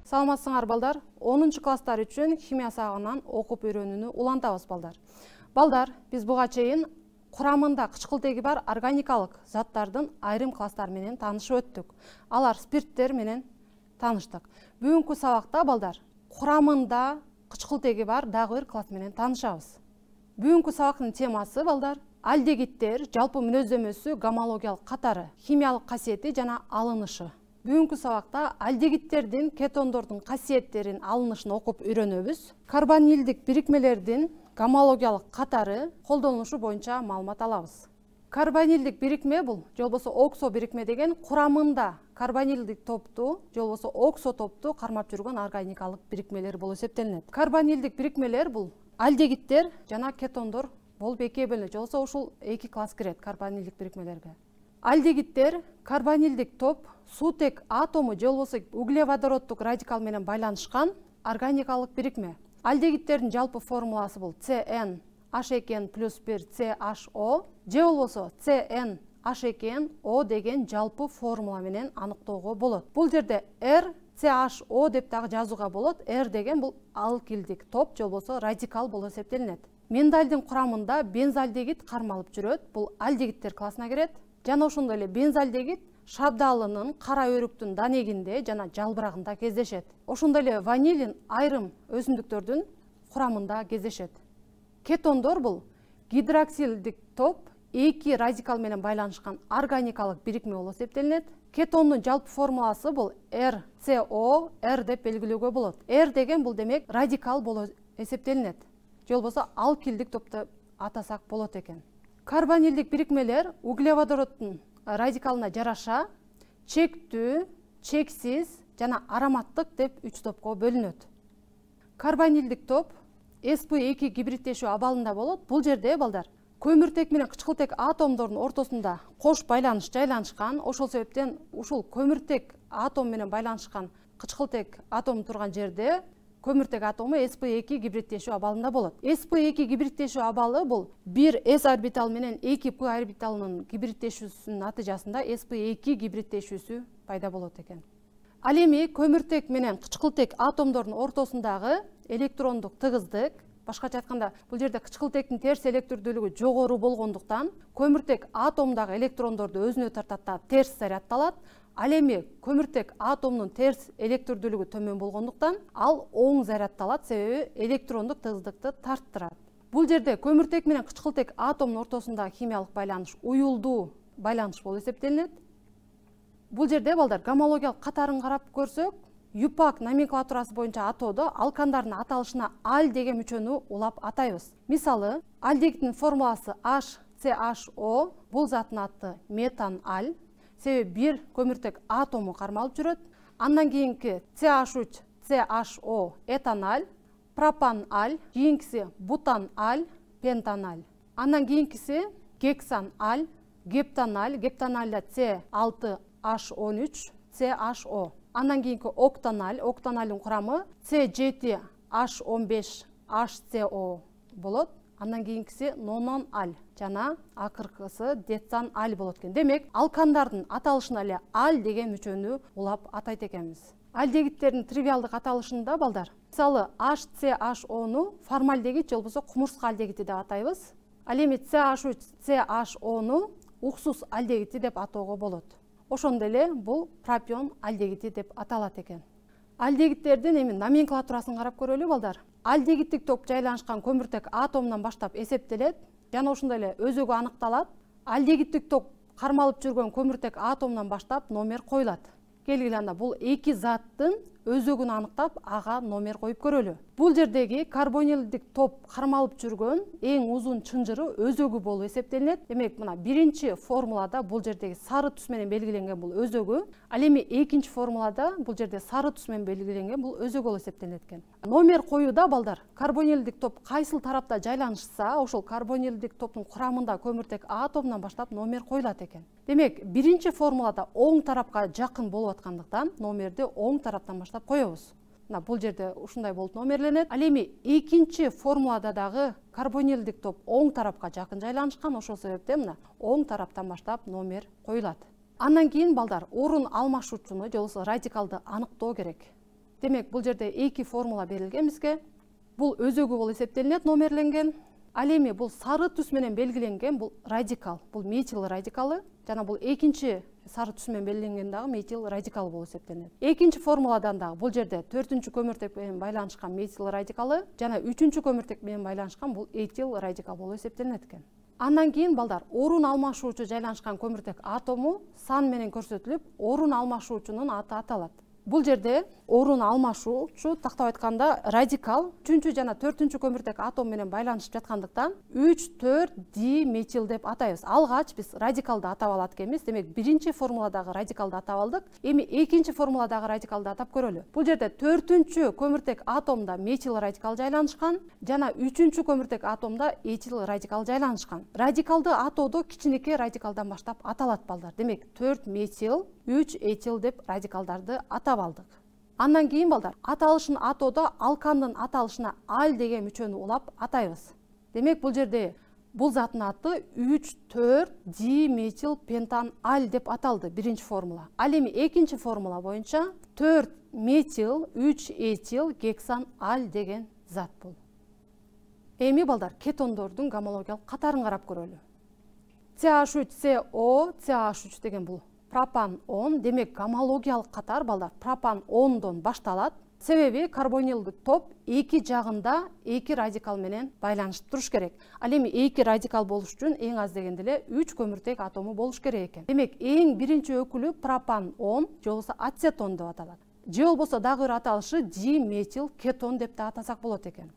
Саламатсыңар балдар, 10 класстар үчүн химия сабагынан окуп үйрөнүүнү улантабыз балдар. Балдар, биз буга чейин курамында кычкылтеги бар органикалык заттардын айрым класстары менен таанышып өттүк. Алар спирттер менен тааныштык. Бүгүнкү сабакта балдар, курамында кычкылтеги бар дагы бир класс менен таанышабыз. Бүгүнкү сабактын темасы балдар, алдегиттер жалпы мүнөздөмөсү, гомологиялык катары, химиялык касиети жана алынышы. Бүгүнкү сабакта алдегиттердин, кетондордун касиеттерин, алынышын окуп үйрөнөбүз. Карбонилдик бирикмелердин гомологиялык катары, колдонулушу боюнча маалымат алабыз. Карбонилдик бирикме бул, же болбосо оксо бирикме деген курамында карбонилдик топту, же болбосо оксо топту кармап жүргөн органикалык бирикмелер болуп эсептелинет. Карбонилдик бирикмелер бул алдегиттер жана кетондор болуп экиге бөлүнөт. Же болбосо ушул эки класс кирет карбонилдик бирикмелерге. Алдегиттер карбонилдик топ суутек атому же болбосо углеводороддук радикал менен байланышкан органикалык бирикме. Алдегиттердин жалпы формуласы бул CnH2+1CHO же болбосо CnH2O деген жалпы формула менен аныктоого болот. Бул жерде RCHO деп дагы жазууга болот. R деген бул алкилдик топ же болбосо радикал болуп эсептелинет. Мендальдин курамында бензальдегит кармалып жүрөт. Бул алдегиттер классына кирет. Жана ошондой эле бензальдегит шабдалынын кара өрүктүн данегинде жана жалбырагында кездешет. Ошондой эле ванилин айрым өсүмдүктөрдүн курамында кездешет. Кетондор бул гидроксилдик топ эки радикал менен байланышкан органикалык бирикме болуп эсептелинет. Кетондун жалпы формуласы бул RCO, R деп белгилөөгө болот. R деген бул демек радикал болуп эсептелинет. Же болбосо алкилдик топто атасак болот экен. Карбонилдик бирикмелер углеводороддун радикалына жараша чектүү, чексиз жана ароматтык деп 3 топко бөлүнөт. Карбонилдик топ sp2 гибридтешүү абалында болот. Бул жерде балдар көмүртек менен кычкылтек атомдордун ортосунда кош байланыш жайланышкан. Ошол себептен ушул көмүртек атом менен байланышкан кычкылтек атом турган жерде көмүртек атому sp2 гибридтешүү абалында болот. sp2 гибридтешүү абалы бул 1 s орбитал менен 2 p орбиталынын гибридтешүүсүнүн натыйжасында sp2 гибридтешүүсү пайда болот экен. Ал эми көмүртек менен кычкылтек атомдордун ортосундагы электрондук тыгыздык, башкача айтканда, бул жерде кычкылтектин терс электрдүүлүгү жогору болгондуктан көмүртек атомдогу электрондорду өзүнө тартат да терс заряддалат. Ал эми көмүртек атомдун терс электрдүүлүгү төмөн болгондуктан ал оң заряддалат, себеби электрондук тыгыздыкты тарттырат. Бул жерде көмүртек менен кычкылтек атомдун ортосундагы химиялык байланыш уюлдуу байланыш болуп эсептелинет. Бул жерде балдар гомологиялык катарын карап көрсөк, ЮПАК номенклатурасы боюнча атоодо алкандардын аталышына аль деген мүчөнү улап атайбыз. Мисалы, алдегиттин формуласы HCHO, бул заттын аты метан аль. Себеби бир көмүртек атому кармалып жүрөт. Андан кийинки CH3, CHO этаналь, пропан аль, кийинкиси бутан аль, пентан аль. Андан кийинкиси гексан аль, гептаналь, гептанальда C6H13, CHO. Андан кийинки октаналь, октанальдын курамы C7H15HCO болот. Андан кийинкиси нонон аль жана акыркысы децан аль болот экен. Демек, алкандардын аталышына эле аль деген мүчөнү улап атайт экенбиз. Алдегиттердин тривиалдык аталышында балдар, мисалы HCHO-ну формальдегит же болбосо кумурска алдегити деп атайбыз. Ал эми CH3, CHO-ну уксус алдегити деп атоого болот. Ошондой эле бул пропион алдегити деп аталат экен. Алдегиттердин эми номенклатурасын карап көрөлү балдар. Алдегиттик топ жайланышкан көмүртек атомунан баштап эсептелет жана ошондой эле өзөгү аныкталат. Алдегиттик топ кармалып жүргөн көмүртек атомунан баштап номер коюлат. Келгиле анда бул эки заттын өзөгүн аныктап, ага номер коюп көрөлү. Бул жердеги карбонилдик топ кармалып жүргөн эң узун чынжыры өзөгү болуп эсептелинет. Демек, мына биринчи формулада бул жердеги сары түс менен белгиленген бул өзөгү. Ал эми экинчи формулада бул жерде сары түс менен белгиленген бул өзөк болуп эсептелинет экен. Номер коюуда балдар, карбонилдик топ кайсыл тарапта жайланышса, ошол карбонилдик топтун курамында көмүртек атомунан баштап номер коюлат экен. Демек, биринчи формулада оң тарапка жакын болуп аткандыктан номерди оң тараптан баштап коебуз. Бул жерде ушундай болуп номерленет. Ал эми экинчи формулада дагы карбонилдик топ оң тарапка жакын жайланышкан, ошол себептен мына оң тараптан баштап номер коюлат. Андан кийин балдар орун алмашуучуну же болбосо радикалды аныктоо керек. Демек, бул жерде 2 формула берилген бизге. Бул өзөгү болуп эсептелинет, номерленген. Ал эми бул сары түс менен белгиленген бул радикал, бул метил радикалы, жана бул экинчи сары түс менен белгиленген дагы метил радикалы болуп эсептелинет. Экинчи формуладан дагы бул жерде 4-чү көмүртек менен байланышкан метил радикалы жана 3-чү көмүртек менен байланышкан бул этил радикал болуп эсептелинет экен. Андан кийин балдар, орун алмашуучу жайланышкан көмүртек атому сан менен көрсөтүлүп, орун алмашуучунун аты аталат. Бул жерде орун алмашуучу тактап айтканда радикал 3-чү жана 4-чү көмүртек атом менен байланышып жаткандыктан 3,4 диметил деп атайбыз. Алгач биз радикалды атап алат экенбиз. Демек, биринчи формуладагы радикалды атап алдык. Эми экинчи формуладагы радикалды атап көрөлү. Бул жерде 4-чү көмүртек атомдо метил радикал жайланышкан жана 3-чү көмүртек атомдо этил радикал жайланышкан. Радикалды атоодо кичинекей радикалдан баштап аталат балдар. Демек, 4 метил, 3 этил деп радикалдарды атап алдык. Андан кийин балдар, аталышын атоодо алкандын аталышына аль деген мүчөнү улап атайбыз. Демек, бул жерде бул заттын аты 3,4 диметил пентан аль деп аталды, биринчи формула. Ал эми экинчи формула боюнча 4 метил, 3 этил гексан аль деген зат бул. Эми балдар, кетондордун гомологиялык катарын карап көрөлү. CH3CO, CH3 деген бул пропан 10, демек гомологиялык катар балдар пропан 10дон башталат. Себеби карбонилдик топ эки жагында эки радикал менен байланышып туруш керек. Ал эми эки радикал болуш үчүн эң аз дегенде эле 3 көмүртек атому болуш керек экен. Демек, эң биринчи өкүлү пропан 10 же болбосо ацетон деп аталат. Же болбосо дагы бир аталышы диметил кетон деп да атасак болот экен.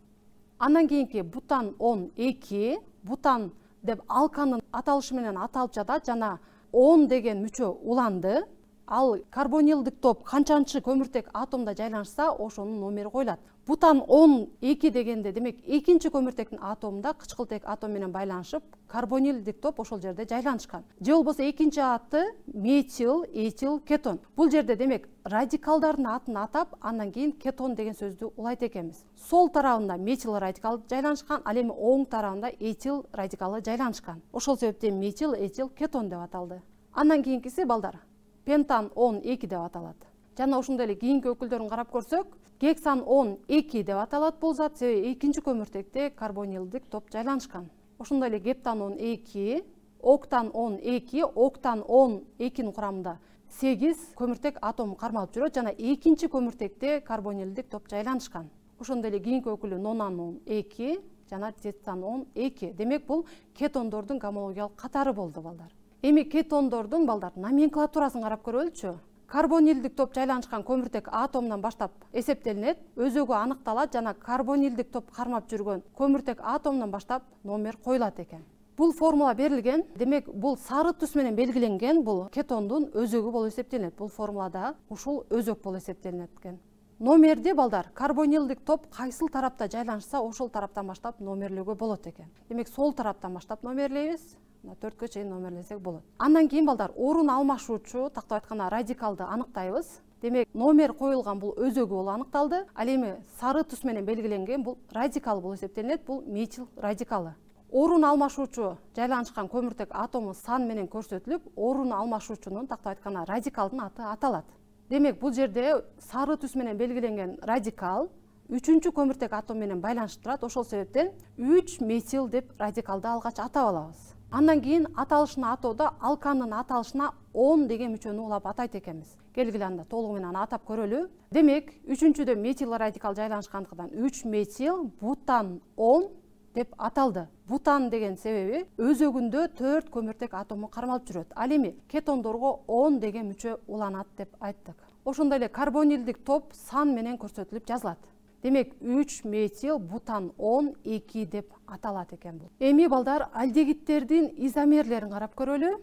Андан кийинки бутан 12, бутан деп алкандын аталышы менен аталып жатат жана 10 деген мүчө уланды. Ал карбонилдик топ канчанчы көмүртек атомдо жайланышса, ошонун номери коюлат. Бутан 12 дегенде, демек, экинчи көмүртектин атомунда кычкылтек атом менен байланышып, карбонилдик топ ошол жерде жайланышкан. Же болбосо экинчи аты метил, этил, кетон. Бул жерде, демек, радикалдардын атын атап, андан кийин кетон деген сөздү улайт экенбиз. Сол тарабында метил радикал жайланышкан, ал эми оң тарабында этил радикалы жайланышкан. Ошол себептен метил, этил, кетон деп аталды. Андан кийинкиси балдар пентан 12 деп аталат. Жана ошондой эле кийинки өкүлдөрүн карап көрсөк, гексан 12 деп аталат бул зат, себеби экинчи көмүртекте карбонилдик топ жайланышкан. Ошондой эле гептан 12, октан 12, октан 12нин курамында 8 көмүртек атом кармалып жүрөт жана экинчи көмүртекте карбонилдик топ жайланышкан. Ошондой эле кийинки өкүлү нонан 12 жана тетан 12. Демек, бул кетондордун гомологиялык катары болду балдар. Эми кетондордун балдар номенклатурасын карап көрөлүчү. Карбонилдик топ жайланышкан көмүртек атомдон баштап эсептелинет, өзөгү аныкталат жана карбонилдик топ кармап жүргөн көмүртек атомдон баштап номер коюлат экен. Бул формула берилген. Демек, бул сары түс менен белгиленген бул кетондун өзөгү болуп эсептелинет. Бул формулада ушул өзөк болуп эсептелинет экен. Номерди балдар карбонилдик топ кайсыл тарапта жайланышса, ошол тараптан баштап номерлөөгө болот экен. Демек, сол тараптан баштап номерлейбиз. 4-кө чейин номерлесек болот. Андан кийин балдар орун алмашуучу, тактап айтканда радикалды аныктайбыз. Демек, номер коюлган бул өзөгү болуп аныкталды. Ал эми сары түс менен белгиленген бул радикал болуп эсептелинет, бул метил радикалы. Орун алмашуучу жайланышкан көмүртек атому сан менен көрсөтүлүп, орун алмашуучунун тактап айтканда радикалдын аты аталат. Демек, бул жерде сары түс менен белгиленген радикал 3-чү көмүртек атом менен байланышып турат. Ошол себептен 3 метил деп радикалды алгач атап алабыз. Андан кийин аталышын атоодо алкандын аталышына 10 деген мүчөнү улап атайт экенбиз. Келгиле анда толугу менен атап көрөлү. Демек, 3-чүдө метил радикал жайланышкандыктан 3 метил бутан 10 деп аталды. Бутан деген себеби өзөгүндө 4 көмүртек атому кармалып жүрөт. Ал эми кетондорго 10 деген мүчө уланат деп айттык. Ошондой эле карбонилдик топ сан менен көрсөтүлүп жазылат. Демек, 3 метил бутан 12 деп аталат экен бул. Эми балдар алдегиттердин изомерлерин карап көрөлү.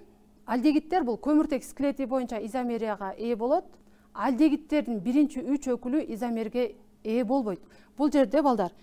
Алдегиттер бул көмүртек скелети боюнча изомерияга ээ болот. Алдегиттердин биринчи 3 өкүлү изомерге ээ болбойт. Бул жерде балдар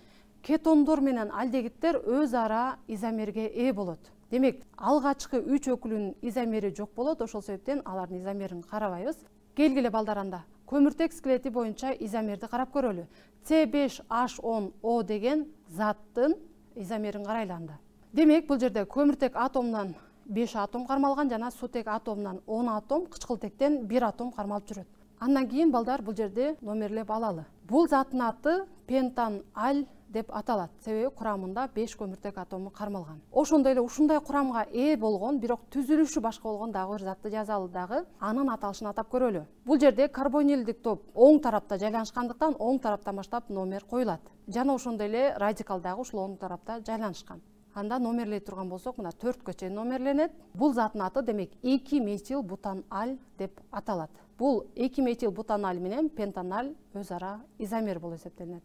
кетондор менен алдегиттер өз ара изомерге ээ болот. Демек, алгачкы 3 өкүлүнүн изомери жок болот, ошол себептен алардын изомерин карабайбыз. Келгиле балдар анда көмүртек скелети боюнча изомерди карап көрөлү. C5H10O деген заттын изомерин карайлы анда. Демек, бул жерде көмүртек атомунан 5 атом кармалган жана сутек атомунан 10 атом, кычкылтектен 1 атом кармалып жүрөт. Андан кийин балдар бул жерде номерлеп алалы. Бул заттын аты пентаналь деп аталат. Себеби курамында 5 көмүртек атому кармалган. Ошондой эле ушундай курамга ээ болгон, бирок түзүлүшү башка болгон дагы бир затты жазалы дагы, анын аталышын атап көрөлү. Бул жерде карбонилдик топ оң тарапта жайланышкандыктан оң тараптан баштап номер коюлат. Жана ошондой эле радикал дагы ушул оң тарапта жайланышкан. Анда номерлей турган болсок, мына 4кө чейин номерленет. Бул заттын аты демек 2 метил бутаналь деп аталат. Бул 2 метил бутаналь менен пентаналь өз ара изомер болуп эсептелинет.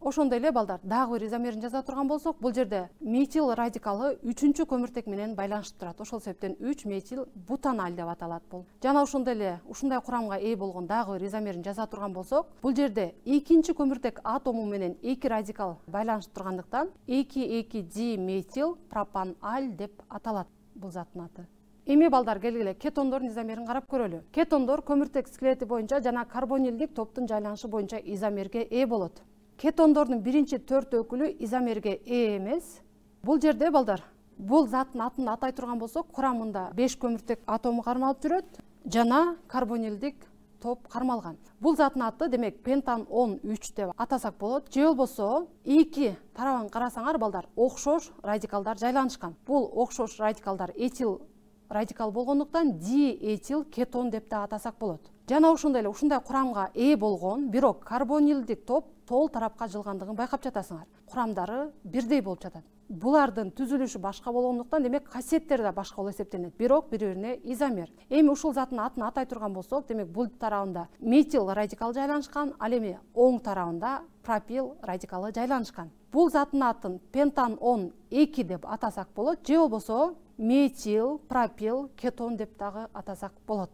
Ошондой эле балдар дагы бир изомерин жаза турган болсок, бул жерде метил радикалы 3-чү көмүртек менен байланышып турат. Ошол себептен 3 метил бутаналь деп аталат бул. Жана ошондой эле ушундай курамга ээ болгон дагы бир изомерин жаза турган болсок, бул жерде 2-чи көмүртек атому менен 2 радикал байланышып тургандыктан 2,2 диметил пропаналь деп аталат бул заттын аты. Эми балдар келгиле кетондордун изомерин карап көрөлү. Кетондор көмүртек скелети боюнча жана карбонилдик топтун жайланышы боюнча изомерге ээ болот. Кетондордун биринчи 4 өкүлү изомерге ээ эмес. Бул жерде балдар, бул заттын атын атай турган болсок, курамында 5 көмүртек атому кармалып жүрөт жана карбонилдик топ кармалган. Бул заттын аты демек пентан-10 3 деп атасак болот. Же болбосо, эки тарабын карасаңар балдар, окшош радикалдар жайланышкан. Бул окшош радикалдар этил радикал болгондуктан диэтил кетон деп да атасак болот. Жана ошондой эле ушундай курамга ээ болгон, бирок карбонилдик топ сол тарапка жылгандыгын байкап жатасыңар. Курамдары бирдей болуп жатат. Булардын түзүлүшү башка болгондуктан демек касиеттери да башка болуп эсептелет. Бирок бири-бирине изомер. Эми ушул заттын атын атай турган болсок, демек бул тарабында метил радикал жайланышкан, ал эми оң тарабында пропил радикалы жайланышкан. Бул заттын атын пентан-10 2 деп атасак болот, же болбосо метил, пропил, кетон деп дагы атасак болот.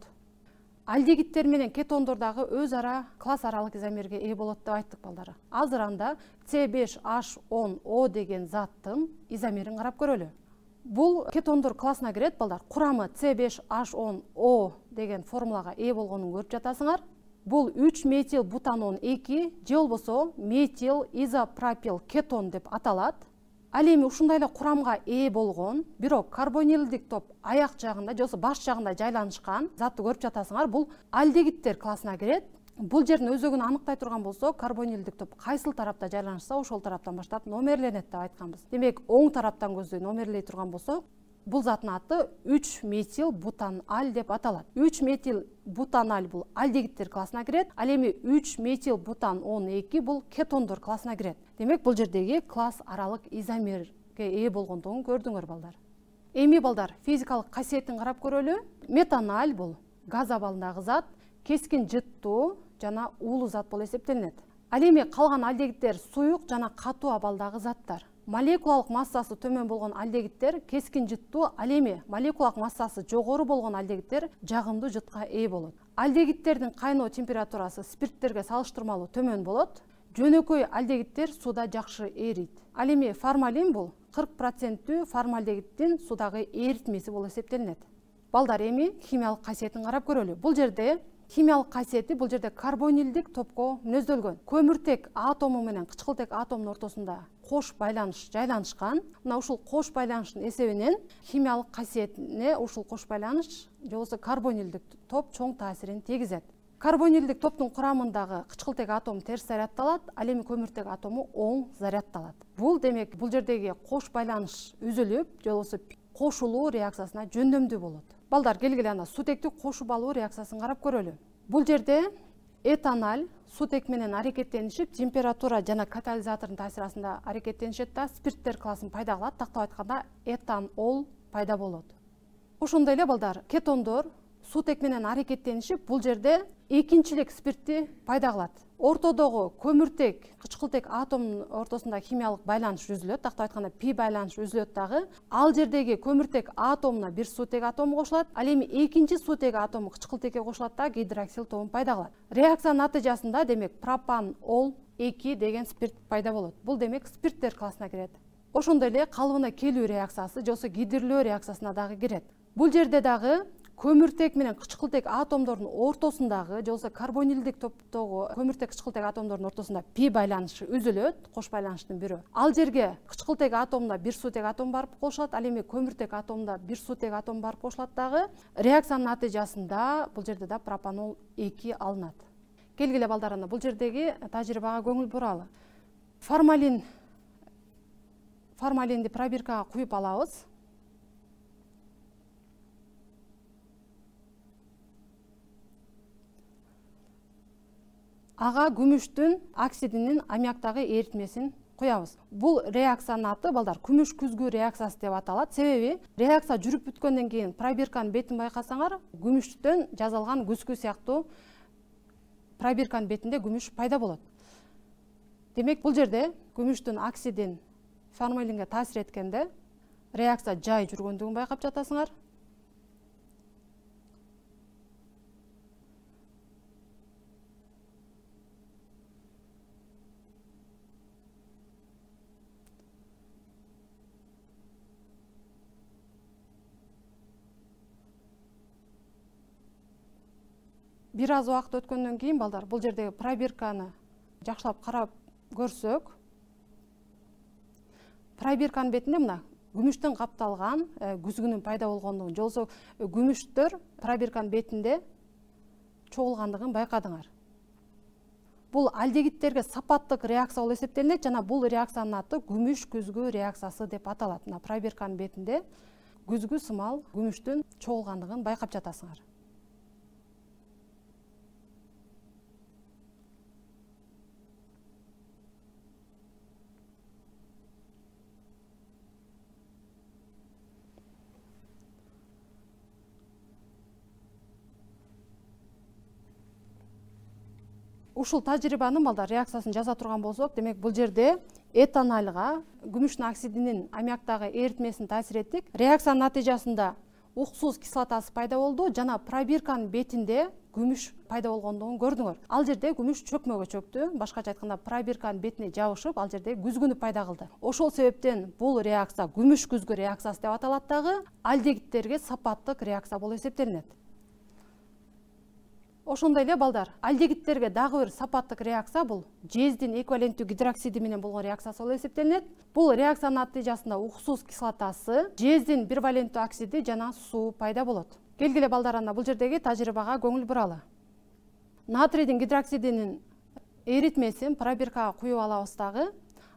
Алдегиттер менен кетондор дагы өз ара класс аралык изомерге ээ болот деп айттык балдары. Азыр анда C5H10O деген заттын изомерин карап көрөлү. Бул кетондор классына кирет балдар. Курамы C5H10O деген формулага ээ болгонун көрүп жатасыңар. Бул 3 метил бутанон 2, же болбосо метил изопропил кетон деп аталат. Ал эми ушундай эле курамга ээ болгон, бирок карбонилдик топ аяк жагында, же болбосо баш жагында жайланышкан затты көрүп жатасыңар. Бул алдегиттер классына кирет. Бул жердин өзөгүн аныктай турган болсо, карбонилдик топ кайсыл тарапта жайланышса, ошол тараптан баштап номерленет деп айтканбыз. Демек, оң тараптан көздөй номерлей турган болсок, бул заттын аты 3 метил бутаналь деп аталат. 3 метил бутаналь бул алдегиттер классына кирет. Ал эми 3 метил бутан-10 2 бул кетондор классына кирет. Демек, бул жердеги класс аралык изомерге ээ болгондугун көрдүңөр балдар. Эми балдар, физикалык касиетин карап көрөлү. Метаналь бул газ абалындагы зат, кескин жыттуу жана уулуу зат болуп эсептелинет. Ал эми калган алдегиттер суюк жана катуу абалдагы заттар. Молекулалык массасы төмөн болгон алдегиттер кескин жыттуу, ал эми молекулалык массасы жогору болгон алдегиттер жагымдуу жытка ээ болот. Алдегиттердин кайноо температурасы спирттерге салыштырмалуу төмөн болот. Жөнөкөй алдегиттер суда жакшы эрийт. Ал эми формалин бул 40% формальдегиттин судагы эритмеси болуп эсептелинет. Балдар, эми химиялык касиетин карап көрөлү. Бул жерде химиялык касиети бул жерде карбонилдик топко мүнөздөлгөн. Көмүртек атому менен кычкылтек атомдун ортосунда кош байланыш жайланышкан. Мына ушул кош байланыштын эсебинен химиялык касиетине ушул кош байланыш, же болбосо карбонилдик топ чоң таасирин тийгизет. Карбонилдик топтун курамындагы кычкылтек атом терс зарядталат, ал эми көмүртек атому оң зарядталат. Бул демек бул жердеги кош байланыш үзүлүп, же болбосо кошулуу реакциясына жөндөмдүү болот. Балдар, келгиле анда сутектик кошуп алуу реакциясын карап көрөлү. Бул жерде этаналь сутек менен аракеттенишип, температура жана катализатордун таасири астында аракеттенишет да спирттер классын пайда кылат. Тактап айтканда этанол пайда болот. Ошондой эле балдар, кетондор сутек менен аракеттенишип, бул жерде экинчилик спиртти пайда кылат. Ортодогу көмүртек кычкылтек атомдун ортосунда химиялык байланыш үзүлөт. Тактап айтканда пи байланыш үзүлөт дагы. Ал жердеги көмүртек атомуна бир сутек атому кошулат. Ал эми экинчи сутек атому кычкылтекке кошулат да гидроксил тобун пайда кылат. Реакциянын натыйжасында демек пропан-ол 2 деген спирт пайда болот. Бул демек спирттер классына кирет. Ошондой эле калыбына келүү реакциясы, же болбосо гидрлөө реакциясына дагы кирет. Бул жерде дагы көміртек менен кычкылтек атомдордун ортосундагы же болбосо карбонилдик топтогу көмүртек кычкылтек атомдордун ортосунда пи байланышы үзүлөт, кош байланыштын бирөө. Ал жерге кычкылтек атомунда бир сутек атом барып кошулат, ал эми көмүртек атомунда бир сутек атом барып кошулат дагы. Реакциянын натыйжасында бул жерде да пропанол 2 алынат. Келгиле балдар, анда бул жердеги тажрыйбага көңүл буралы. Формалинди пробиркага куюп алабыз. Ага күмүштүн оксидинин аммиактагы эритмесин куябыз. Бул реакциянын аты балдар күмүш күзгү реакциясы деп аталат. Себеби реакция жүрүп бүткөндөн кийин пробирканын бетин байкасаңар, күмүштөн жасалган күзгү сыяктуу пробирканын бетинде күмүш пайда болот. Демек бул жерде күмүштүн оксидин формалинге таасир эткенде реакция жай жүргөндүгүн байкап жатасыңар. Бир аз убакыт өткөндөн кийин балдар бул жердеги пробирканы жакшылап карап көрсөк, пробирканын бетинде мына күмүштөн капталган күзгүнүн пайда болгондугун, же болбосо күмүштөр пробирканын бетинде чогулгандыгын байкадыңар. Бул алдегидтерге сапаттык реакция болуп эсептелинет жана бул реакциянын аты күмүш күзгү реакциясы деп аталат. Мына пробирканын бетинде күзгү сымал күмүштүн чогулгандыгын байкап жатасыңар. Ушул тажрыйбанын балдар реакциясын жаза турган болсок, демек бул жерде этанолго күмүштүн оксидинин аммиактагы эритмесин таасир эттик. Реакциянын натыйжасында уксус кислотасы пайда болду жана пробирканын бетинде күмүш пайда болгондугун көрдүңөр. Ал жерде күмүш чөкмөгө чөктү, башкача айтканда пробирканын бетине жабышып, ал жерде күзгүнү пайда кылды. Ошол себептен бул реакция күмүш күзгү реакциясы деп аталат дагы, алдегидтерге сапаттык реакция болуп эсептелинет. Ошондой эле балдар, алдегидтерге дагы бир сапаттык реакция бул жездин эквиваленттүү гидроксиди менен болгон реакциясы болуп эсептелинет. Бул реакциянын натыйжасында уксус кислотасы, жездин бир валенттүү оксиди жана суу пайда болот. Келгиле балдар, анда бул жердеги тажрыйбага көңүл буралы. Натрийдин гидроксидинин эритмесин пробиркага куюп алабыз дагы,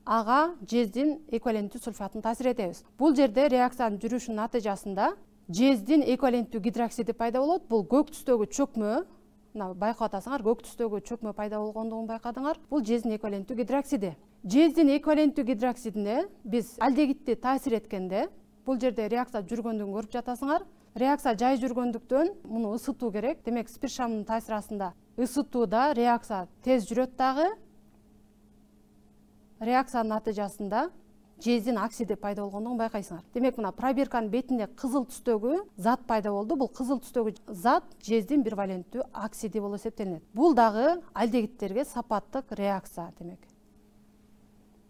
ага жездин эквиваленттүү сульфатын таасир этебиз. Бул жерде реакциянын жүрүшүнүн натыйжасында жездин эквиваленттүү гидроксиди пайда болот. Бул көк түстөгү чөкмө, байкап атасыңар, көк түстөгү чөкмө пайда болгондугун байкадыңар. Бул жездин эквиваленттүү гидроксиди. Жездин эквиваленттүү гидроксидине биз алдегидти таасир эткенде, бул жерде реакция жүргөндүгүн көрүп жатасыңар. Реакция жай жүргөндүктөн муну ысытуу керек. Демек спирт шамынын таасири астында ысытууда реакция тез жүрөт дагы. Реакциянын натыйжасында жездин оксиди пайда болгондугун байкайсыңар. Демек мына пробирканын бетинде кызыл түстөгү зат пайда болду. Бул кызыл түстөгү зат жездин бир валенттүү оксиди болуп эсептелинет. Бул дагы алдегидтерге сапаттык реакция демек.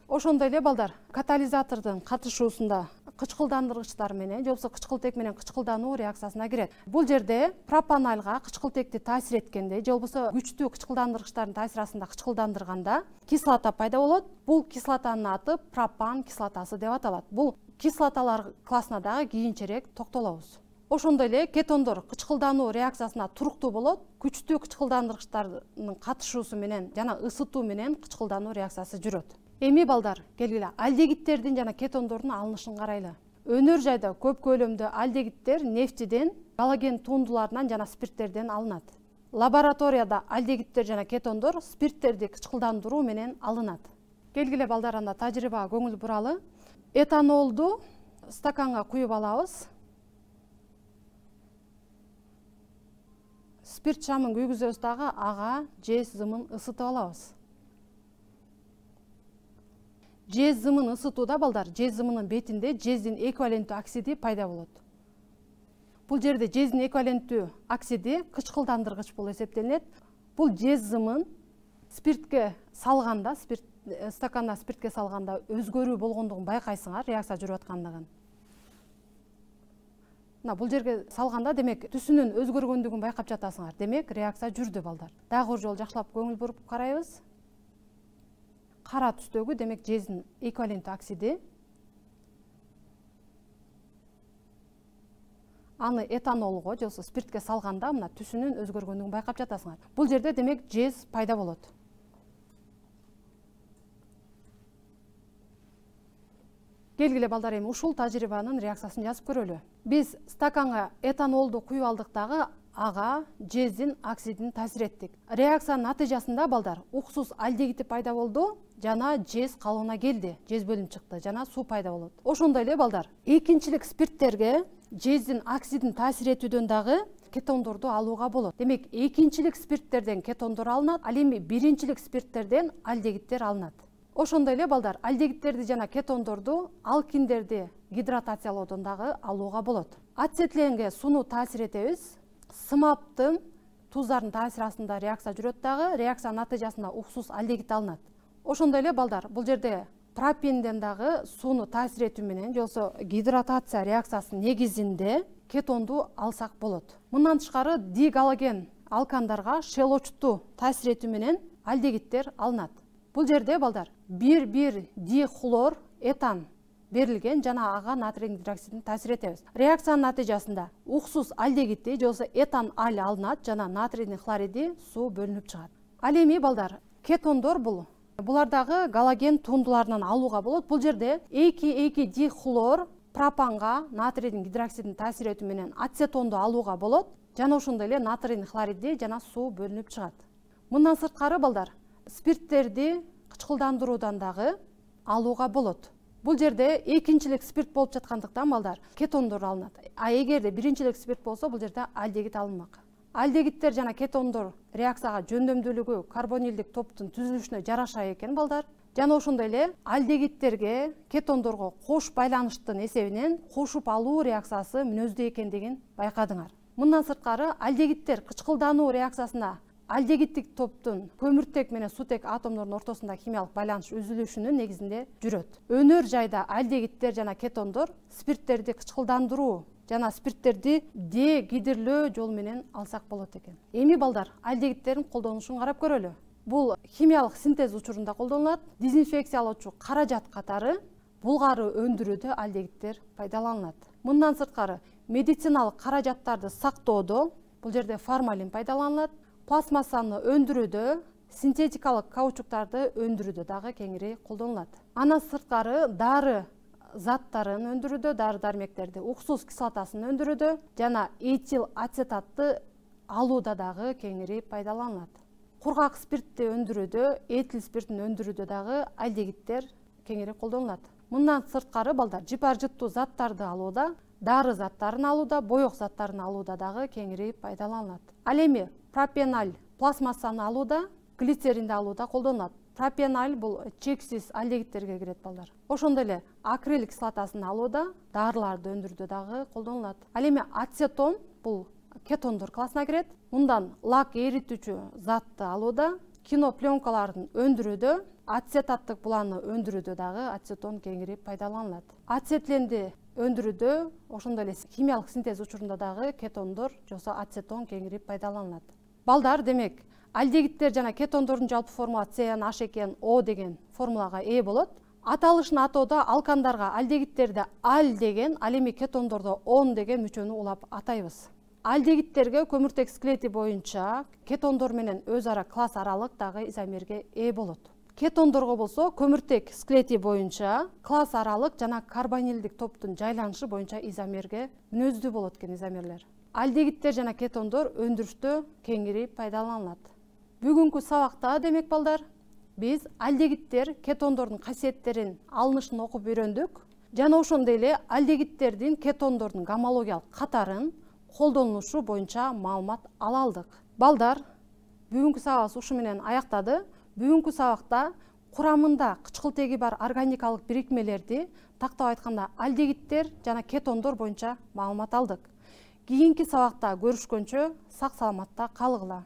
Ошондой эле балдар, катализатордун катышуусунда кычкылдандыргычтар менен, же болбосо кычкылтек менен кычкылдануу реакциясына кирет. Бул жерде пропанолго кычкылтекти таасир эткенде, же болбосо күчтүү кычкылдандыргычтардын таасири астында кычкылдандырганда кислота пайда болот. Бул кислотанын аты пропан кислотасы деп аталат. Бул кислоталар классына дагы кийинчерээк токтолобуз. Ошондой эле кетондор кычкылдануу реакциясына туруктуу болот. Күчтүү кычкылдандыргычтардын катышуусу менен жана ысытуу менен кычкылдануу реакциясы жүрөт. Эми балдар, келгиле алдегидтердин жана кетондордун алынышын карайлы. Өнөр жайда көп көлөмдө алдегидтер нефтиден, галоген тундуларынан жана спирттерден алынат. Лабораторияда алдегидтер жана кетондор спирттерди кычкылдандыруу менен алынат. Келгиле балдар, анда тажрыйбага көңүл буралы. Этанолду стаканга куюп алабыз. Спирт шамын күйгүзөбүз дагы, ага жез зымын ысытып алабыз. Жез зымын ысытууда балдар, жез зымынын бетинде жездин эквиваленттүү оксиди пайда болот. Бул жерде жездин эквиваленттүү оксиди кычкылдандыргыч болуп эсептелинет. Бул жез зымын спиртке салганда, стаканга спиртке салганда өзгөрүү болгондугун байкайсыңар, реакция жүрүп аткандыгын. Мына бул жерге салганда демек түсүнүн өзгөргөндүгүн байкап жатасыңар. Демек реакция жүрдү балдар. Дагы бир жолу жакшылап көңүл буруп карайбыз. Кара түстөгү демек жездин эквиваленттүү оксиди. Аны этанолго же болбосо спиртке салганда мына түсүнүн өзгөргөндүгүн байкап жатасыңар. Бул жерде демек жез пайда болот. Келгиле балдар, эми ушул тажрыйбанын реакциясын жазып көрөлү. Биз стаканга этанолду куюп алдык дагы ага жездин оксидин таасир эттик. Реакциянын натыйжасында балдар уксус альдегиди пайда болду жана жез калыбына келди. Жез бөлүнүп чыкты жана суу пайда болот. Ошондой эле балдар, экинчилик спирттерге жездин оксидин таасир этүүдөн дагы кетондорду алууга болот. Демек экинчилик спирттерден кетондор алынат, ал эми биринчилик спирттерден альдегидтер алынат. Ошондой эле балдар, альдегидтерди жана кетондорду алкиндерди гидратациялоодон дагы алууга болот. Ацетиленге сууну таасир этебиз. Сымаптын туздардын таасири астында реакция жүрөт дагы, реакциянын натыйжасында уксус альдегид алынат. Ошондой эле балдар, бул жерде пропенден дагы сууну таасир этүү менен же болбосо гидратация реакциясынын негизинде кетонду алсак болот. Мындан тышкары дигалоген алкандарга шелочту таасир этүү менен альдегидтер алынат. Бул жерде балдар 1,1 дихлор этан берилген жана ага натрий гидроксидин таасир этебиз. Реакциянын натыйжасында уксус альдегиди же болбосо этан аль алынат жана натрийдин хлориди суу бөлүнүп чыгат. Ал эми балдар, кетондор булардагы галоген тундуларынан алууга болот. Бул жерде 2,2 дихлор пропанга натрийдин гидроксидин таасир этүү менен ацетонду алууга болот жана ошондой эле натрийдин хлориди жана суу бөлүнүп чыгат. Мындан сырткары балдар, спирттерди кычкылдандыруудан дагы алууга болот. Бул жерде экинчилик спирт болуп жаткандыктан балдар кетондор алынат. А эгерде биринчилик спирт болсо бул жерде альдегид алынмак. Альдегидтер жана кетондор реакцияга жөндөмдүүлүгү карбонилдик топтун түзүлүшүнө жараша экен балдар. Жана ошондой эле альдегидтерге кетондорго кош байланыштын эсебинен кошуп алуу реакциясы мүнөздүү экендигин байкадыңар. Мындан сырткары альдегидтер кычкылдануу реакциясында альдегиддик топтун көмүртек менен сутек атомдордун ортосунда химиялык байланыш үзүлүшүнүн негизинде жүрөт. Өнөр жайда альдегидтер жана кетондор спирттерди кычкылдандыруу жана спирттерди дегидрлөө жолу менен алсак болот экен. Эми балдар, альдегидтердин колдонушун карап көрөлү. Бул химиялык синтез учурунда колдонулат. Дезинфекциялоочу каражат катары булгары өндүрүүдө альдегидтер пайдаланылат. Мындан сырткары медициналык каражаттарды сактоодо бул жерде формалин пайдаланылат. Пластмассаны өндүрүүдө, синтетикалык каучуктарды өндүрүүдө дагы кеңири колдонулат. Андан сырткары дары заттарын өндүрүүдө, дары-дармектерди, уксус кислотасын өндүрүүдө жана этил ацетатты алууда дагы кеңири пайдаланылат. Кургак спиртти өндүрүүдө, этил спиртин өндүрүүдө дагы альдегидтер кеңири колдонулат. Мындан сырткары балдар, жыпар жыттуу заттарды алууда, дары заттарын алууда, боек заттарын алууда дагы кеңири пайдаланылат. Ал эми пропеналь пластмассаны алууда, глицеринди алууда колдонулат. Пропеналь бул чексиз альдегидтерге кирет балдар. Ошондой эле акрил кислотасын алууда, дарыларды өндүрүүдө дагы колдонулат. Ал эми ацетон бул кетондор классына кирет. Мындан лак эритүүчү затты алууда, кино пленкаларын өндүрүүдө, ацетаттык буланы өндүрүүдө дагы ацетон кеңири пайдаланылат. Ацетиленди өндүрүүдө, ошондой эле химиялык синтез учурунда дагы кетондор же болбосо ацетон кеңири пайдаланылат. Балдар, демек альдегидтер жана кетондордун жалпы формула CnH2O деген формулага ээ болот. Аталышын атоодо алкандарга альдегидтерди аль деген, ал эми кетондордо он деген мүчөнү улап атайбыз. Альдегидтерге көмүртек склети боюнча кетондор менен өз ара класс аралык дагы изомерге ээ болот. Кетондорго болсо көмүртек склети боюнча класс аралык жана карбонилдик топтун жайланышы боюнча изомерге мүнөздүү болот экен изомерлер. Альдегидтер жана кетондор өндүрүштө кеңири пайдаланылат. Бүгүнкү сабакта демек балдар, биз альдегидтер кетондордун касиеттерин алынышын окуп үйрөндүк. Жана ошондой эле альдегидтердин кетондордун гомологиялык катарын колдонулушу боюнча маалымат ала алдык. Балдар, бүгүнкү сабагыбыз ушу менен аяктады. Бүгүнкү сабакта курамында кычкылтеги бар органикалык бирикмелерди, тактап айтканда альдегидтер жана кетондор боюнча маалымат алдык. Кийинки сабакта көрүшкөнчө сак саламатта калгыла.